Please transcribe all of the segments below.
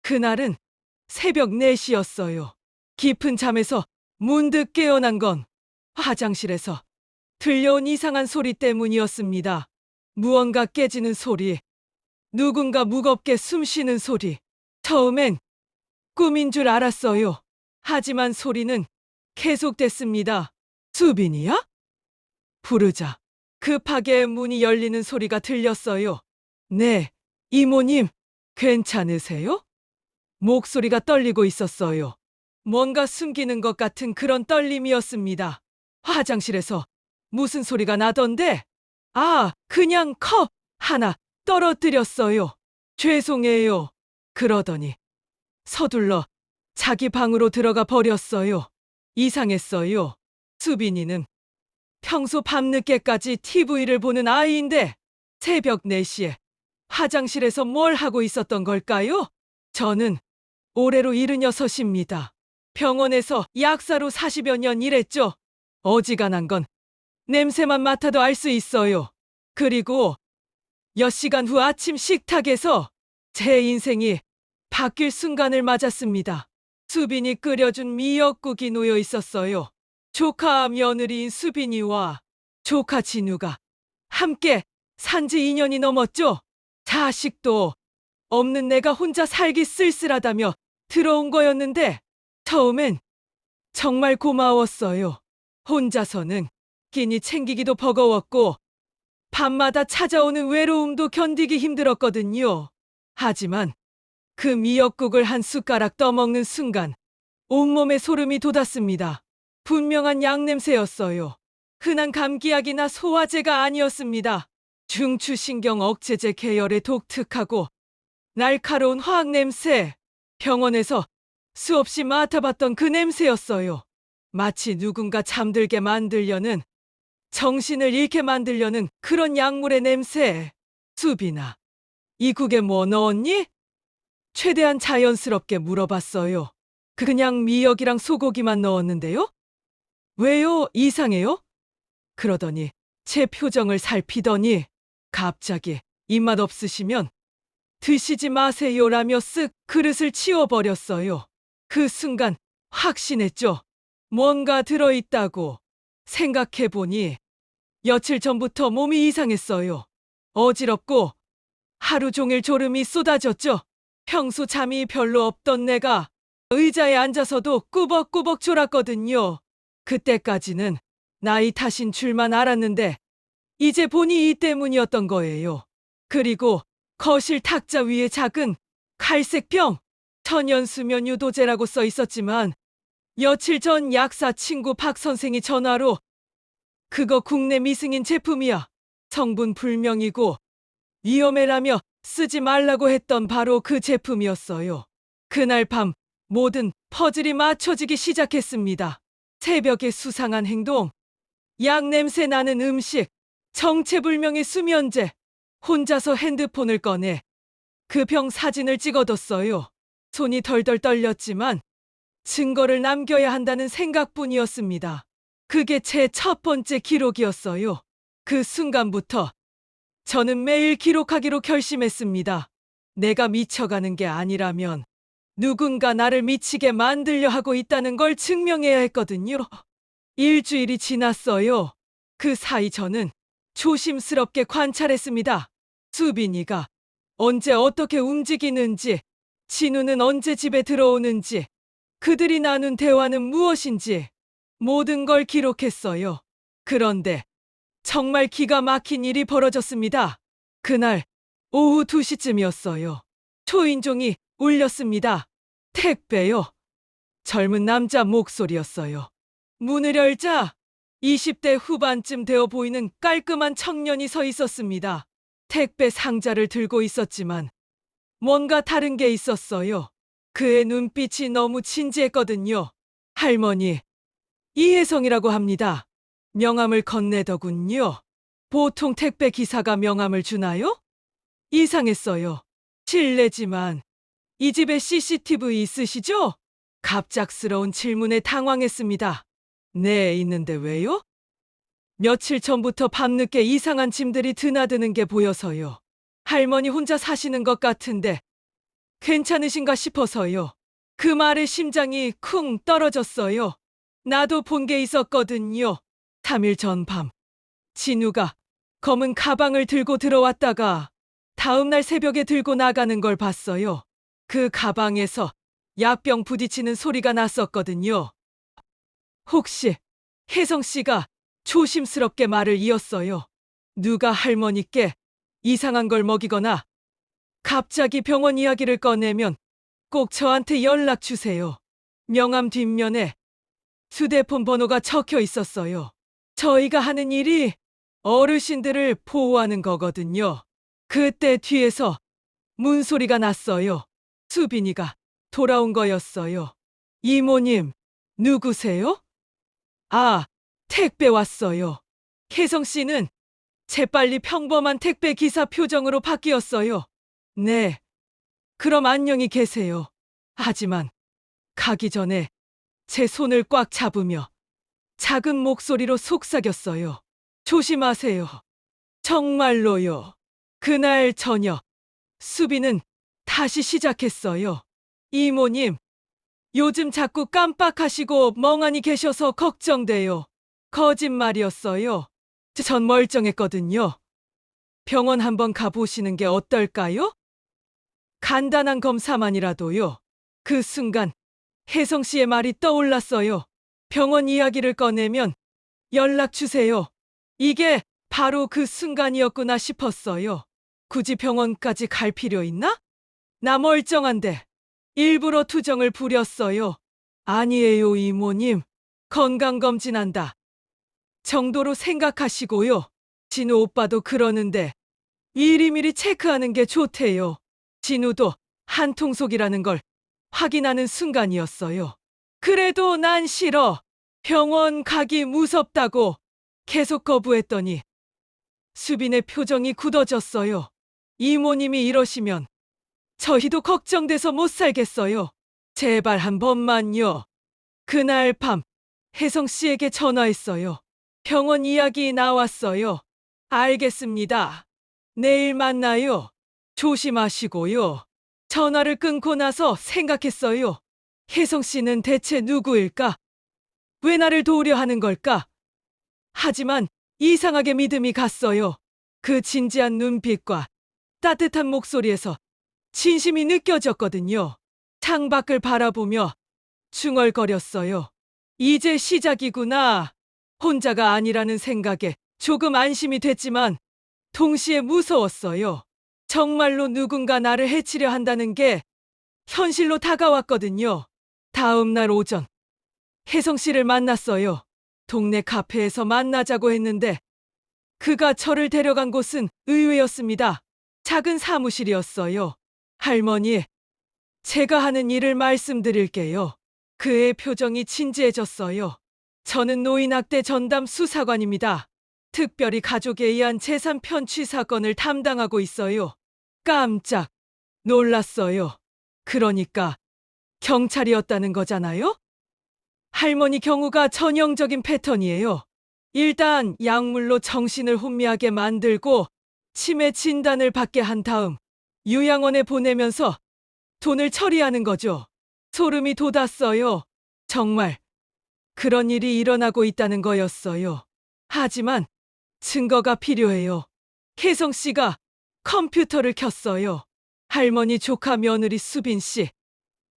그날은 새벽 4시였어요. 깊은 잠에서 문득 깨어난 건 화장실에서 들려온 이상한 소리 때문이었습니다. 무언가 깨지는 소리, 누군가 무겁게 숨 쉬는 소리. 처음엔 꿈인 줄 알았어요. 하지만 소리는 계속됐습니다. 수빈이야? 부르자 급하게 문이 열리는 소리가 들렸어요. 네, 이모님, 괜찮으세요? 목소리가 떨리고 있었어요. 뭔가 숨기는 것 같은 그런 떨림이었습니다. 화장실에서 무슨 소리가 나던데? 아, 그냥 컵 하나 떨어뜨렸어요. 죄송해요. 그러더니 서둘러 자기 방으로 들어가 버렸어요. 이상했어요. 수빈이는 평소 밤늦게까지 TV를 보는 아이인데 새벽 4시에 화장실에서 뭘 하고 있었던 걸까요? 저는 올해로 76입니다. 병원에서 약사로 40여 년 일했죠. 어지간한 건 냄새만 맡아도 알 수 있어요. 그리고 몇 시간 후 아침 식탁에서 제 인생이 바뀔 순간을 맞았습니다. 수빈이 끓여준 미역국이 놓여 있었어요. 조카 며느리인 수빈이와 조카 진우가 함께 산지 2년이 넘었죠. 자식도 없는 내가 혼자 살기 쓸쓸하다며 들어온 거였는데 처음엔 정말 고마웠어요. 혼자서는 끼니 챙기기도 버거웠고 밤마다 찾아오는 외로움도 견디기 힘들었거든요. 하지만 그 미역국을 한 숟가락 떠먹는 순간 온몸에 소름이 돋았습니다. 분명한 양냄새였어요. 흔한 감기약이나 소화제가 아니었습니다. 중추신경 억제제 계열의 독특하고 날카로운 화학 냄새. 병원에서 수없이 맡아봤던 그 냄새였어요. 마치 누군가 잠들게 만들려는, 정신을 잃게 만들려는 그런 약물의 냄새. 수빈아, 이 국에 뭐 넣었니? 최대한 자연스럽게 물어봤어요. 그냥 미역이랑 소고기만 넣었는데요? 왜요? 이상해요? 그러더니 제 표정을 살피더니 갑자기 입맛 없으시면 드시지 마세요라며 쓱 그릇을 치워버렸어요. 그 순간 확신했죠. 뭔가 들어있다고. 생각해보니 며칠 전부터 몸이 이상했어요. 어지럽고 하루 종일 졸음이 쏟아졌죠. 평소 잠이 별로 없던 내가 의자에 앉아서도 꾸벅꾸벅 졸았거든요. 그때까지는 나이 탓인 줄만 알았는데 이제 보니 이 때문이었던 거예요. 그리고 거실 탁자 위에 작은 갈색 병, 천연수면 유도제라고 써 있었지만 며칠 전 약사 친구 박 선생이 전화로 그거 국내 미승인 제품이야. 성분 불명이고 위험해라며 쓰지 말라고 했던 바로 그 제품이었어요. 그날 밤 모든 퍼즐이 맞춰지기 시작했습니다. 새벽의 수상한 행동, 약 냄새 나는 음식, 정체불명의 수면제. 혼자서 핸드폰을 꺼내 그 병 사진을 찍어뒀어요. 손이 덜덜 떨렸지만 증거를 남겨야 한다는 생각뿐이었습니다. 그게 제 첫 번째 기록이었어요. 그 순간부터 저는 매일 기록하기로 결심했습니다. 내가 미쳐가는 게 아니라면 누군가 나를 미치게 만들려 하고 있다는 걸 증명해야 했거든요. 일주일이 지났어요. 그 사이 저는 조심스럽게 관찰했습니다. 수빈이가 언제 어떻게 움직이는지, 진우는 언제 집에 들어오는지, 그들이 나눈 대화는 무엇인지 모든 걸 기록했어요. 그런데 정말 기가 막힌 일이 벌어졌습니다. 그날 오후 2시쯤이었어요. 초인종이 울렸습니다. 택배요. 젊은 남자 목소리였어요. 문을 열자 20대 후반쯤 되어 보이는 깔끔한 청년이 서 있었습니다. 택배 상자를 들고 있었지만 뭔가 다른 게 있었어요. 그의 눈빛이 너무 진지했거든요. 할머니, 이혜성이라고 합니다. 명함을 건네더군요. 보통 택배 기사가 명함을 주나요? 이상했어요. 실례지만 이 집에 CCTV 있으시죠? 갑작스러운 질문에 당황했습니다. 네, 있는데 왜요? 며칠 전부터 밤늦게 이상한 짐들이 드나드는 게 보여서요. 할머니 혼자 사시는 것 같은데 괜찮으신가 싶어서요. 그 말에 심장이 쿵 떨어졌어요. 나도 본 게 있었거든요. 3일 전 밤, 진우가 검은 가방을 들고 들어왔다가 다음날 새벽에 들고 나가는 걸 봤어요. 그 가방에서 약병 부딪히는 소리가 났었거든요. 혹시 혜성 씨가 조심스럽게 말을 이었어요. 누가 할머니께 이상한 걸 먹이거나 갑자기 병원 이야기를 꺼내면 꼭 저한테 연락 주세요. 명함 뒷면에 휴대폰 번호가 적혀 있었어요. 저희가 하는 일이 어르신들을 보호하는 거거든요. 그때 뒤에서 문소리가 났어요. 수빈이가 돌아온 거였어요. 이모님, 누구세요? 아, 택배 왔어요. 혜성 씨는 재빨리 평범한 택배 기사 표정으로 바뀌었어요. 네, 그럼 안녕히 계세요. 하지만 가기 전에 제 손을 꽉 잡으며 작은 목소리로 속삭였어요. 조심하세요. 정말로요. 그날 저녁, 수비는 다시 시작했어요. 이모님, 요즘 자꾸 깜빡하시고 멍하니 계셔서 걱정돼요. 거짓말이었어요. 전 멀쩡했거든요. 병원 한번 가보시는 게 어떨까요? 간단한 검사만이라도요. 그 순간 혜성 씨의 말이 떠올랐어요. 병원 이야기를 꺼내면 연락 주세요. 이게 바로 그 순간이었구나 싶었어요. 굳이 병원까지 갈 필요 있나? 나 멀쩡한데 일부러 투정을 부렸어요. 아니에요, 이모님. 건강검진한다 정도로 생각하시고요. 진우 오빠도 그러는데 미리미리 체크하는 게 좋대요. 진우도 한통속이라는 걸 확인하는 순간이었어요. 그래도 난 싫어. 병원 가기 무섭다고 계속 거부했더니 수빈의 표정이 굳어졌어요. 이모님이 이러시면 저희도 걱정돼서 못 살겠어요. 제발 한 번만요. 그날 밤 혜성 씨에게 전화했어요. 병원 이야기 나왔어요. 알겠습니다. 내일 만나요. 조심하시고요. 전화를 끊고 나서 생각했어요. 혜성 씨는 대체 누구일까? 왜 나를 도우려 하는 걸까? 하지만 이상하게 믿음이 갔어요. 그 진지한 눈빛과 따뜻한 목소리에서 진심이 느껴졌거든요. 창밖을 바라보며 중얼거렸어요. 이제 시작이구나. 혼자가 아니라는 생각에 조금 안심이 됐지만 동시에 무서웠어요. 정말로 누군가 나를 해치려 한다는 게 현실로 다가왔거든요. 다음 날 오전, 혜성 씨를 만났어요. 동네 카페에서 만나자고 했는데 그가 저를 데려간 곳은 의외였습니다. 작은 사무실이었어요. 할머니, 제가 하는 일을 말씀드릴게요. 그의 표정이 진지해졌어요. 저는 노인학대 전담 수사관입니다. 특별히 가족에 의한 재산 편취 사건을 담당하고 있어요. 깜짝 놀랐어요. 그러니까 경찰이었다는 거잖아요? 할머니 경우가 전형적인 패턴이에요. 일단 약물로 정신을 혼미하게 만들고 치매 진단을 받게 한 다음 요양원에 보내면서 돈을 처리하는 거죠. 소름이 돋았어요. 정말 그런 일이 일어나고 있다는 거였어요. 하지만 증거가 필요해요. 혜성 씨가 컴퓨터를 켰어요. 할머니 조카 며느리 수빈 씨.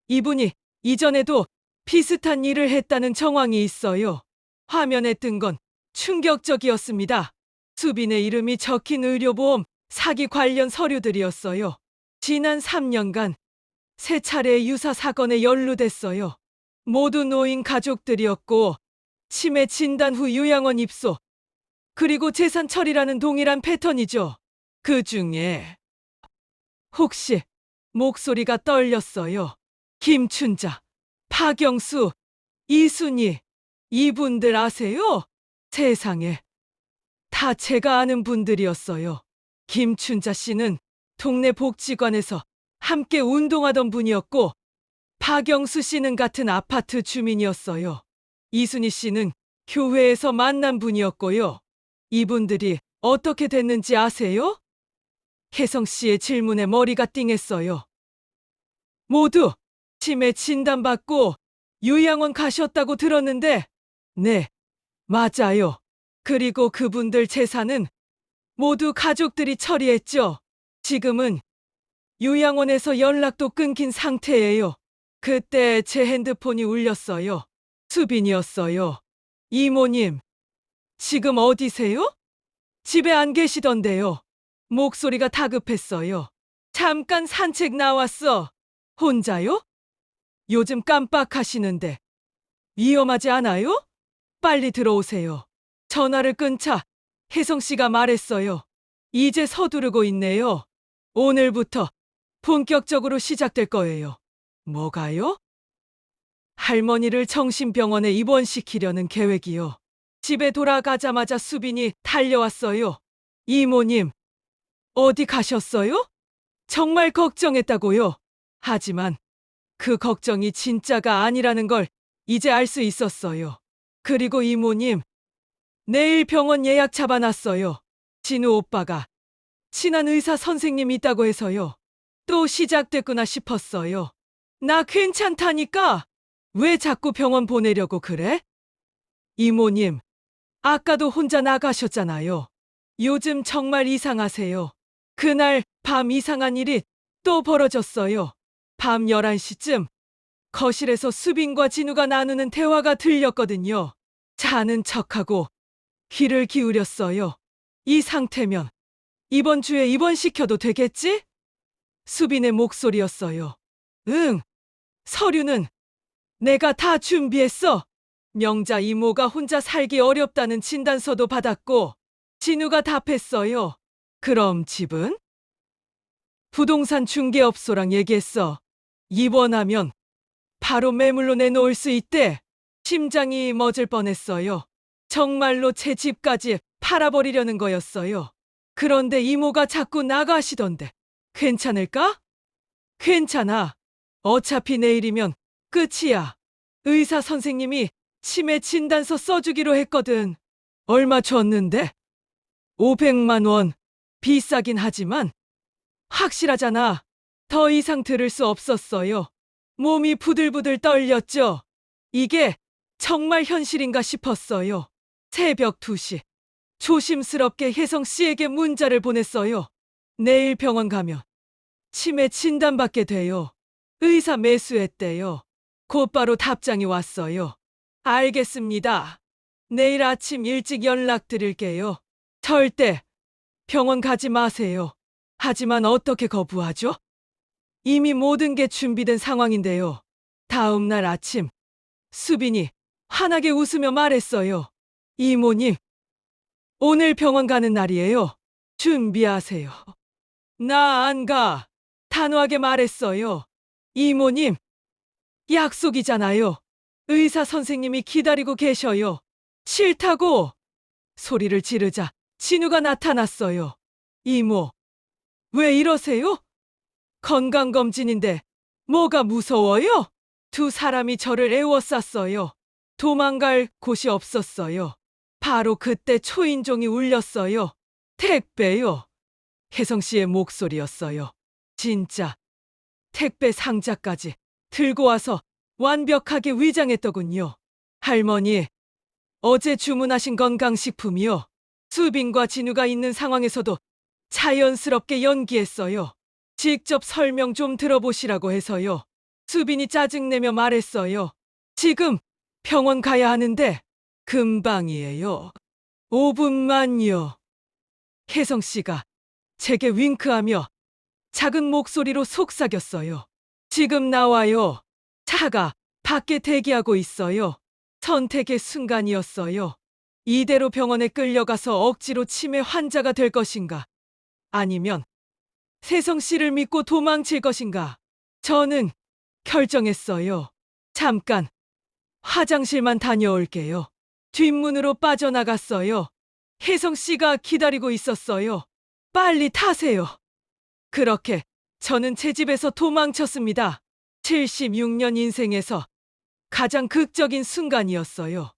이분이 이전에도 비슷한 일을 했다는 정황이 있어요. 화면에 뜬 건 충격적이었습니다. 수빈의 이름이 적힌 의료보험 사기 관련 서류들이었어요. 지난 3년간 3차례의 유사 사건에 연루됐어요. 모두 노인 가족들이었고 치매 진단 후 요양원 입소, 그리고 재산 처리라는 동일한 패턴이죠. 그 중에 혹시 목소리가 떨렸어요. 김춘자, 박영수, 이순희, 이분들 아세요? 세상에, 다 제가 아는 분들이었어요. 김춘자 씨는 동네 복지관에서 함께 운동하던 분이었고, 박영수 씨는 같은 아파트 주민이었어요. 이순희 씨는 교회에서 만난 분이었고요. 이분들이 어떻게 됐는지 아세요? 혜성 씨의 질문에 머리가 띵했어요. 모두 치매 진단받고 요양원 가셨다고 들었는데, 네, 맞아요. 그리고 그분들 재산은 모두 가족들이 처리했죠. 지금은 요양원에서 연락도 끊긴 상태예요. 그때 제 핸드폰이 울렸어요. 수빈이었어요. 이모님, 지금 어디세요? 집에 안 계시던데요. 목소리가 다급했어요. 잠깐 산책 나왔어. 혼자요? 요즘 깜빡하시는데 위험하지 않아요? 빨리 들어오세요. 전화를 끊자 혜성 씨가 말했어요. 이제 서두르고 있네요. 오늘부터 본격적으로 시작될 거예요. 뭐가요? 할머니를 정신병원에 입원시키려는 계획이요. 집에 돌아가자마자 수빈이 달려왔어요. 이모님, 어디 가셨어요? 정말 걱정했다고요. 하지만 그 걱정이 진짜가 아니라는 걸 이제 알 수 있었어요. 그리고 이모님, 내일 병원 예약 잡아놨어요. 진우 오빠가 친한 의사 선생님 있다고 해서요. 또 시작됐구나 싶었어요. 나 괜찮다니까. 왜 자꾸 병원 보내려고 그래? 이모님, 아까도 혼자 나가셨잖아요. 요즘 정말 이상하세요. 그날 밤 이상한 일이 또 벌어졌어요. 밤 11시쯤 거실에서 수빈과 진우가 나누는 대화가 들렸거든요. 자는 척하고 귀를 기울였어요. 이 상태면 이번 주에 입원시켜도 되겠지? 수빈의 목소리였어요. 응, 서류는 내가 다 준비했어. 명자 이모가 혼자 살기 어렵다는 진단서도 받았고, 진우가 답했어요. 그럼 집은? 부동산 중개업소랑 얘기했어. 입원하면 바로 매물로 내놓을 수 있대. 심장이 멎을 뻔했어요. 정말로 제 집까지 팔아버리려는 거였어요. 그런데 이모가 자꾸 나가시던데. 괜찮을까? 괜찮아. 어차피 내일이면 끝이야. 의사 선생님이 치매 진단서 써주기로 했거든. 얼마 줬는데? 500만 원. 비싸긴 하지만 확실하잖아. 더 이상 들을 수 없었어요. 몸이 부들부들 떨렸죠. 이게 정말 현실인가 싶었어요. 새벽 2시. 조심스럽게 혜성 씨에게 문자를 보냈어요. 내일 병원 가면 치매 진단받게 돼요. 의사 매수했대요. 곧바로 답장이 왔어요. 알겠습니다. 내일 아침 일찍 연락드릴게요. 절대 병원 가지 마세요. 하지만 어떻게 거부하죠? 이미 모든 게 준비된 상황인데요. 다음 날 아침, 수빈이 환하게 웃으며 말했어요. 이모님, 오늘 병원 가는 날이에요. 준비하세요. 나 안 가. 단호하게 말했어요. 이모님, 약속이잖아요. 의사 선생님이 기다리고 계셔요. 싫다고! 소리를 지르자 진우가 나타났어요. 이모, 왜 이러세요? 건강검진인데 뭐가 무서워요? 두 사람이 저를 애워쌌어요. 도망갈 곳이 없었어요. 바로 그때 초인종이 울렸어요. 택배요. 혜성 씨의 목소리였어요. 진짜 택배 상자까지 들고 와서 완벽하게 위장했더군요. 할머니, 어제 주문하신 건강식품이요. 수빈과 진우가 있는 상황에서도 자연스럽게 연기했어요. 직접 설명 좀 들어보시라고 해서요. 수빈이 짜증내며 말했어요. 지금 병원 가야 하는데 금방이에요. 5분만요. 혜성 씨가 제게 윙크하며 작은 목소리로 속삭였어요. 지금 나와요. 차가 밖에 대기하고 있어요. 선택의 순간이었어요. 이대로 병원에 끌려가서 억지로 치매 환자가 될 것인가? 아니면 세성 씨를 믿고 도망칠 것인가? 저는 결정했어요. 잠깐 화장실만 다녀올게요. 뒷문으로 빠져나갔어요. 혜성 씨가 기다리고 있었어요. 빨리 타세요. 그렇게 저는 제 집에서 도망쳤습니다. 76년 인생에서 가장 극적인 순간이었어요.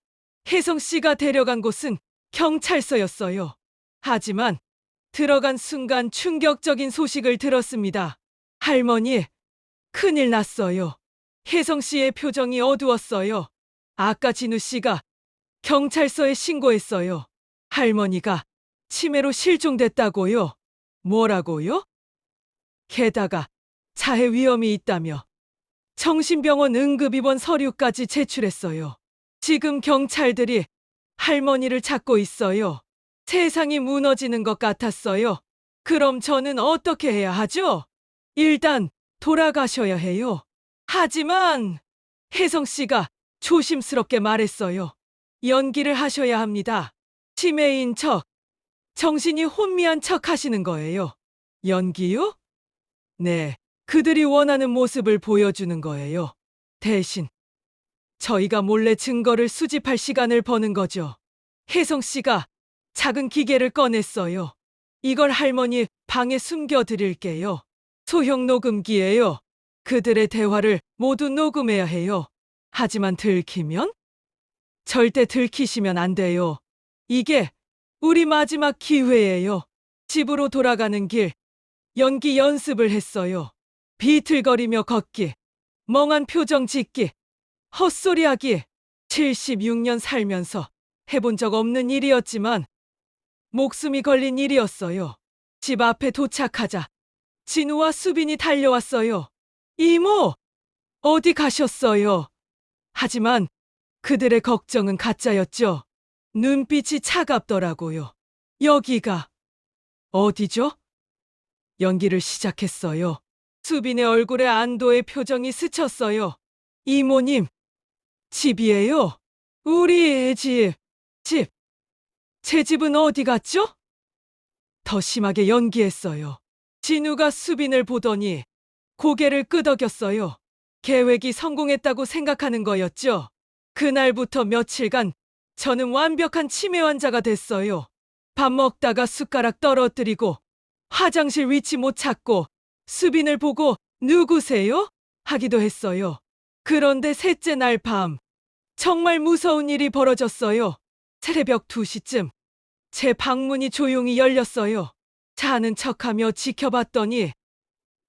혜성 씨가 데려간 곳은 경찰서였어요. 하지만 들어간 순간 충격적인 소식을 들었습니다. 할머니, 큰일 났어요. 혜성 씨의 표정이 어두웠어요. 아까 진우 씨가 경찰서에 신고했어요. 할머니가 치매로 실종됐다고요. 뭐라고요? 게다가 자해 위험이 있다며 정신병원 응급입원 서류까지 제출했어요. 지금 경찰들이 할머니를 찾고 있어요. 세상이 무너지는 것 같았어요. 그럼 저는 어떻게 해야 하죠? 일단 돌아가셔야 해요. 하지만 혜성 씨가 조심스럽게 말했어요. 연기를 하셔야 합니다. 치매인 척, 정신이 혼미한 척 하시는 거예요. 연기요? 네, 그들이 원하는 모습을 보여주는 거예요. 대신 저희가 몰래 증거를 수집할 시간을 버는 거죠. 혜성 씨가 작은 기계를 꺼냈어요. 이걸 할머니 방에 숨겨드릴게요. 소형 녹음기예요. 그들의 대화를 모두 녹음해야 해요. 하지만 들키면? 절대 들키시면 안 돼요. 이게 우리 마지막 기회예요. 집으로 돌아가는 길, 연기 연습을 했어요. 비틀거리며 걷기, 멍한 표정 짓기, 헛소리하기. 76년 살면서 해본 적 없는 일이었지만 목숨이 걸린 일이었어요. 집 앞에 도착하자 진우와 수빈이 달려왔어요. 이모, 어디 가셨어요? 하지만 그들의 걱정은 가짜였죠. 눈빛이 차갑더라고요. 여기가 어디죠? 연기를 시작했어요. 수빈의 얼굴에 안도의 표정이 스쳤어요. 이모님, 집이에요. 우리의 집. 집. 제 집은 어디 갔죠? 더 심하게 연기했어요. 진우가 수빈을 보더니 고개를 끄덕였어요. 계획이 성공했다고 생각하는 거였죠. 그날부터 며칠간 저는 완벽한 치매 환자가 됐어요. 밥 먹다가 숟가락 떨어뜨리고 화장실 위치 못 찾고 수빈을 보고 누구세요? 하기도 했어요. 그런데 셋째 날 밤 정말 무서운 일이 벌어졌어요. 새벽 2시쯤 제 방문이 조용히 열렸어요. 자는 척하며 지켜봤더니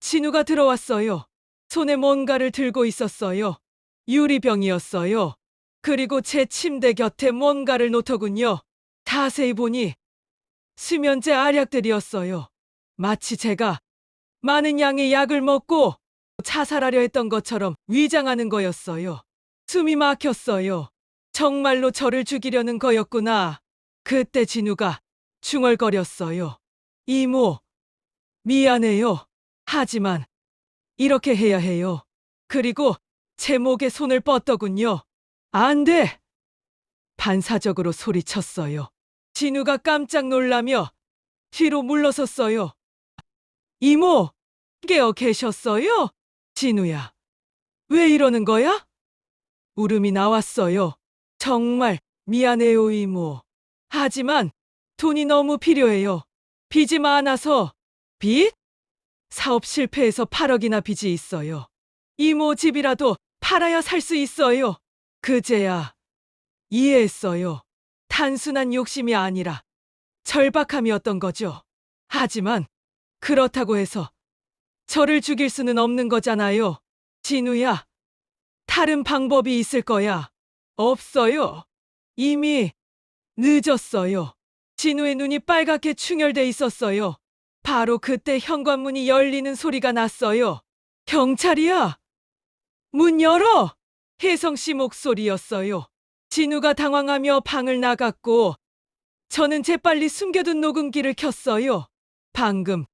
진우가 들어왔어요. 손에 뭔가를 들고 있었어요. 유리병이었어요. 그리고 제 침대 곁에 뭔가를 놓더군요. 자세히 보니 수면제 알약들이었어요. 마치 제가 많은 양의 약을 먹고 자살하려 했던 것처럼 위장하는 거였어요. 숨이 막혔어요. 정말로 저를 죽이려는 거였구나. 그때 진우가 중얼거렸어요. 이모, 미안해요. 하지만 이렇게 해야 해요. 그리고 제 목에 손을 뻗더군요. 안 돼! 반사적으로 소리쳤어요. 진우가 깜짝 놀라며 뒤로 물러섰어요. 이모, 깨어 계셨어요? 진우야, 왜 이러는 거야? 울음이 나왔어요. 정말 미안해요, 이모. 하지만 돈이 너무 필요해요. 빚이 많아서. 빚? 사업 실패해서 8억이나 빚이 있어요. 이모 집이라도 팔아야 살 수 있어요. 그제야 이해했어요. 단순한 욕심이 아니라 절박함이었던 거죠. 하지만 그렇다고 해서 저를 죽일 수는 없는 거잖아요. 진우야, 다른 방법이 있을 거야. 없어요. 이미 늦었어요. 진우의 눈이 빨갛게 충혈돼 있었어요. 바로 그때 현관문이 열리는 소리가 났어요. 경찰이야! 문 열어! 혜성 씨 목소리였어요. 진우가 당황하며 방을 나갔고 저는 재빨리 숨겨둔 녹음기를 켰어요. 방금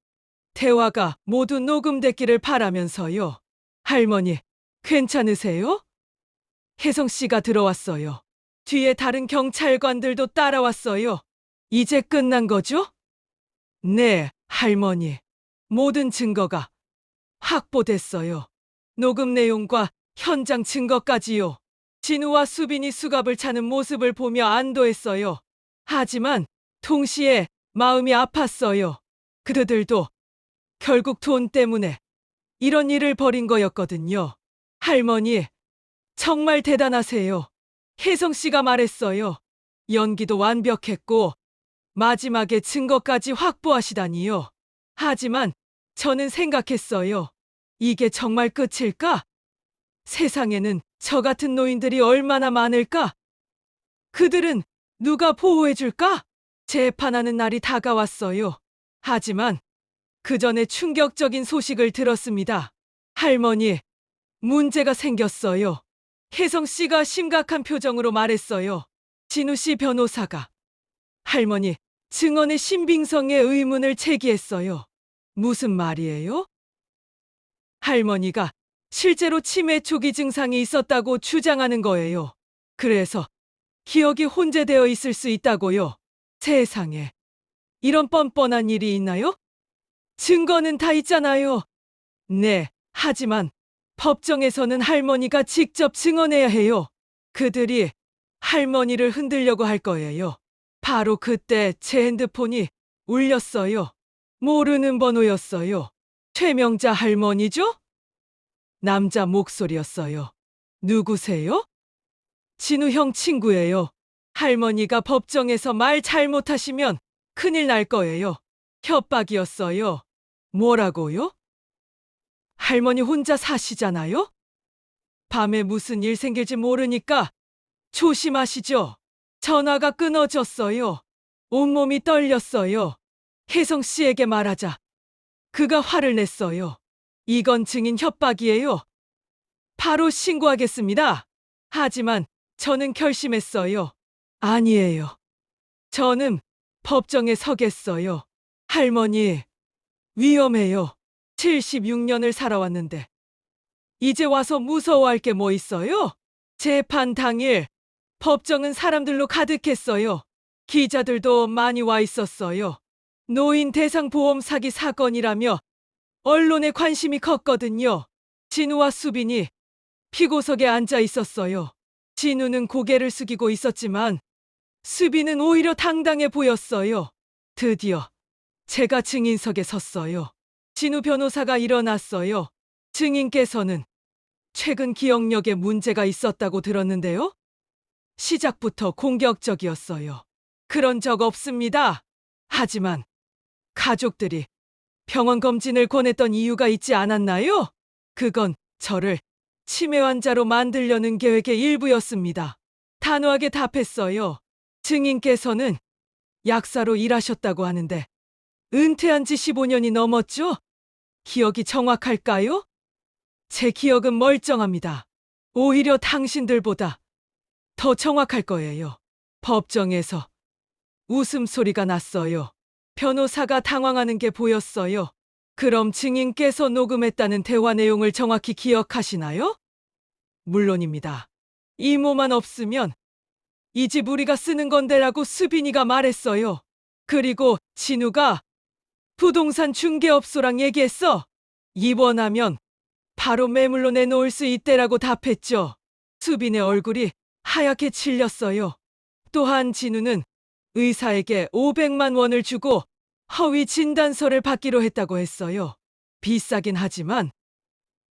대화가 모두 녹음됐기를 바라면서요. 할머니, 괜찮으세요? 혜성 씨가 들어왔어요. 뒤에 다른 경찰관들도 따라왔어요. 이제 끝난 거죠? 네, 할머니. 모든 증거가 확보됐어요. 녹음 내용과 현장 증거까지요. 진우와 수빈이 수갑을 차는 모습을 보며 안도했어요. 하지만 동시에 마음이 아팠어요. 그들도 결국 돈 때문에 이런 일을 벌인 거였거든요. 할머니, 정말 대단하세요. 혜성 씨가 말했어요. 연기도 완벽했고 마지막에 증거까지 확보하시다니요. 하지만 저는 생각했어요. 이게 정말 끝일까? 세상에는 저 같은 노인들이 얼마나 많을까? 그들은 누가 보호해줄까? 재판하는 날이 다가왔어요. 하지만 그 전에 충격적인 소식을 들었습니다. 할머니, 문제가 생겼어요. 혜성 씨가 심각한 표정으로 말했어요. 진우 씨 변호사가 할머니 증언의 신빙성에 의문을 제기했어요. 무슨 말이에요? 할머니가 실제로 치매 초기 증상이 있었다고 주장하는 거예요. 그래서 기억이 혼재되어 있을 수 있다고요. 세상에, 이런 뻔뻔한 일이 있나요? 증거는 다 있잖아요. 네, 하지만 법정에서는 할머니가 직접 증언해야 해요. 그들이 할머니를 흔들려고 할 거예요. 바로 그때 제 핸드폰이 울렸어요. 모르는 번호였어요. 최명자 할머니죠? 남자 목소리였어요. 누구세요? 진우 형 친구예요. 할머니가 법정에서 말 잘못하시면 큰일 날 거예요. 협박이었어요. 뭐라고요? 할머니 혼자 사시잖아요? 밤에 무슨 일 생길지 모르니까 조심하시죠. 전화가 끊어졌어요. 온몸이 떨렸어요. 혜성 씨에게 말하자. 그가 화를 냈어요. 이건 증인 협박이에요. 바로 신고하겠습니다. 하지만 저는 결심했어요. 아니에요. 저는 법정에 서겠어요. 할머니, 위험해요. 76년을 살아왔는데 이제 와서 무서워할 게 뭐 있어요? 재판 당일 법정은 사람들로 가득했어요. 기자들도 많이 와 있었어요. 노인 대상 보험 사기 사건이라며 언론의 관심이 컸거든요. 진우와 수빈이 피고석에 앉아 있었어요. 진우는 고개를 숙이고 있었지만 수빈은 오히려 당당해 보였어요. 드디어 제가 증인석에 섰어요. 진우 변호사가 일어났어요. 증인께서는 최근 기억력에 문제가 있었다고 들었는데요. 시작부터 공격적이었어요. 그런 적 없습니다. 하지만 가족들이 병원 검진을 권했던 이유가 있지 않았나요? 그건 저를 치매 환자로 만들려는 계획의 일부였습니다. 단호하게 답했어요. 증인께서는 약사로 일하셨다고 하는데 은퇴한 지 15년이 넘었죠? 기억이 정확할까요? 제 기억은 멀쩡합니다. 오히려 당신들보다 더 정확할 거예요. 법정에서 웃음소리가 났어요. 변호사가 당황하는 게 보였어요. 그럼 증인께서 녹음했다는 대화 내용을 정확히 기억하시나요? 물론입니다. 이모만 없으면 이 집 우리가 쓰는 건데라고 수빈이가 말했어요. 그리고 진우가 부동산 중개업소랑 얘기했어. 입원하면 바로 매물로 내놓을 수 있대라고 답했죠. 수빈의 얼굴이 하얗게 질렸어요. 또한 진우는 의사에게 500만 원을 주고 허위 진단서를 받기로 했다고 했어요. 비싸긴 하지만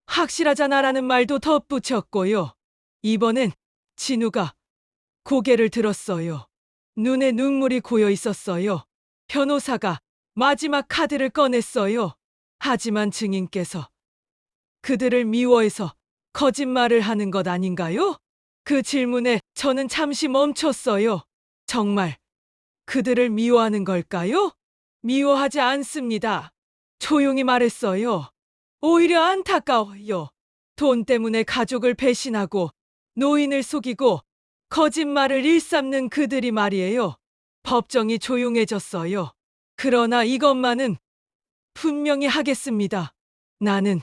확실하잖아라는 말도 덧붙였고요. 이번엔 진우가 고개를 들었어요. 눈에 눈물이 고여 있었어요. 변호사가 마지막 카드를 꺼냈어요. 하지만 증인께서 그들을 미워해서 거짓말을 하는 것 아닌가요? 그 질문에 저는 잠시 멈췄어요. 정말 그들을 미워하는 걸까요? 미워하지 않습니다. 조용히 말했어요. 오히려 안타까워요. 돈 때문에 가족을 배신하고 노인을 속이고 거짓말을 일삼는 그들이 말이에요. 법정이 조용해졌어요. 그러나 이것만은 분명히 하겠습니다. 나는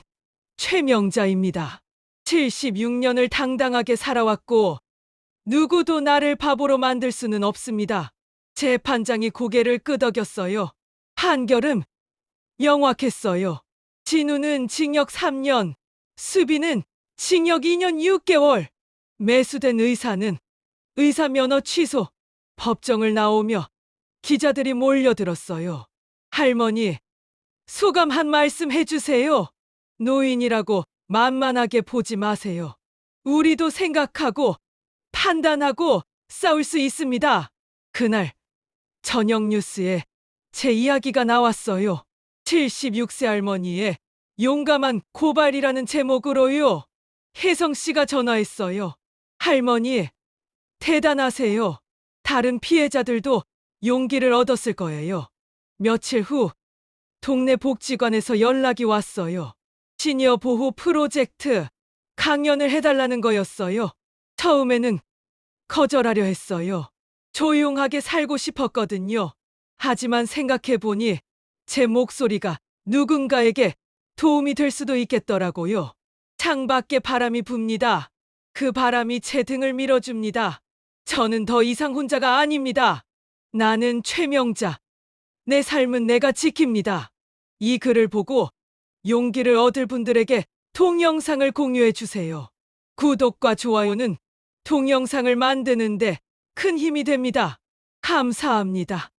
최명자입니다. 76년을 당당하게 살아왔고 누구도 나를 바보로 만들 수는 없습니다. 재판장이 고개를 끄덕였어요. 판결은 명확했어요. 진우는 징역 3년, 수빈은 징역 2년 6개월. 매수된 의사는 의사 면허 취소. 법정을 나오며 기자들이 몰려들었어요. 할머니, 소감 한 말씀 해주세요. 노인이라고 만만하게 보지 마세요. 우리도 생각하고 판단하고 싸울 수 있습니다. 그날 저녁 뉴스에 제 이야기가 나왔어요. 76세 할머니의 용감한 고발이라는 제목으로요. 혜성 씨가 전화했어요. 할머니, 대단하세요. 다른 피해자들도 용기를 얻었을 거예요. 며칠 후 동네 복지관에서 연락이 왔어요. 시니어 보호 프로젝트 강연을 해달라는 거였어요. 처음에는 거절하려 했어요. 조용하게 살고 싶었거든요. 하지만 생각해보니 제 목소리가 누군가에게 도움이 될 수도 있겠더라고요. 창밖에 바람이 붑니다. 그 바람이 제 등을 밀어줍니다. 저는 더 이상 혼자가 아닙니다. 나는 최명자. 내 삶은 내가 지킵니다. 이 글을 보고 용기를 얻을 분들에게 동영상을 공유해 주세요. 구독과 좋아요는 동영상을 만드는데 큰 힘이 됩니다. 감사합니다.